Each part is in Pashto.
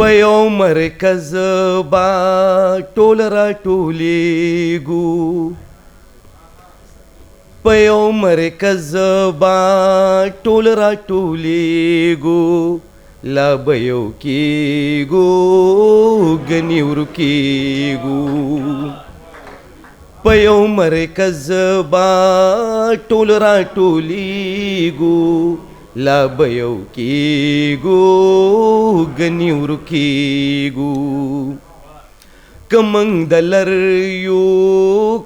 په یو مرکز با ټول راټولیږو په یو مرکز با ټول راټولیږو لا به یو کېږو ګنې ورکېږو په یو مرکز با ټول راټولیږو لا به یو کېږو ګنې ورکېږو که موږ د لر یو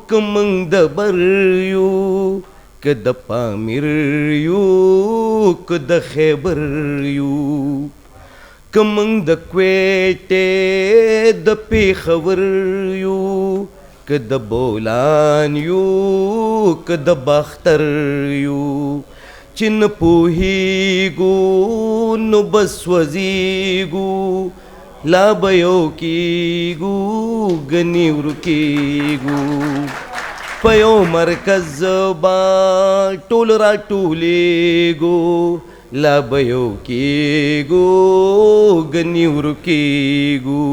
که موږ د بر یو که د پامیر یو که د خیبر یو که موږ د کویټې د پېښور یو که د بولان یو که د باختر یو چې نه پوهېږو نو بس وځېږو لا به یو کېږو ګنې ورکېږو په یو مرکز با ټول راټولېږو لا به یو کېږو ګنې ورکېږو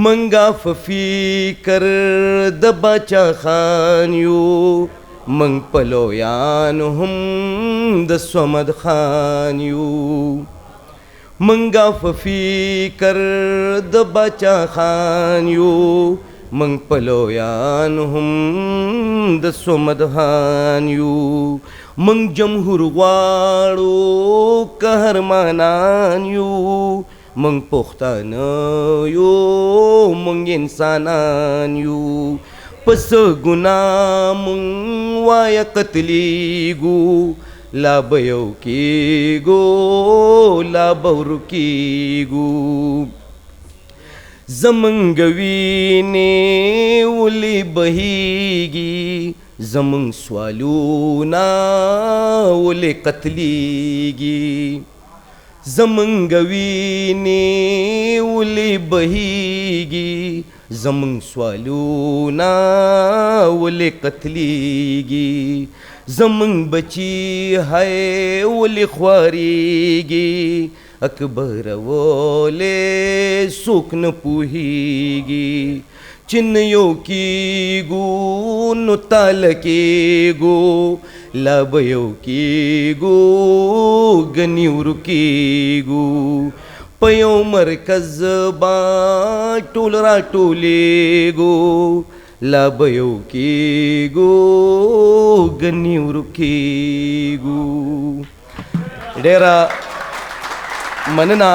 منګه په فکر د باچا خان یو منګ په لویانو هم د صمد خان یو منګه په فکر د باچا خان یو منګ په لویانو هم د صمد خان یو منګ جمهور غواړو قهرمانان یو منګ پښتانه یو منګ انسانان یو پس ګناه مونږ وایه قتلیږو لا به یو کېږو لا به ورکېږو زمونږ وینې ولې بهېږي زمونږ سوالونه ولې قتلیږي زمونږ وینې ولې بهېږي زمونږ سوالونه ولې قتلیږي زمونږ بچي هی ولې خوارېږي اکبر ولې څوک نه پوهېږي چې نه یو کېږو نو تاله کېږو لا به یو کېږو ګنې ورکېږو په یو مرکز با ټول راټولېږو لا به یو کېږو ګنې ورکېږو ډېره مننه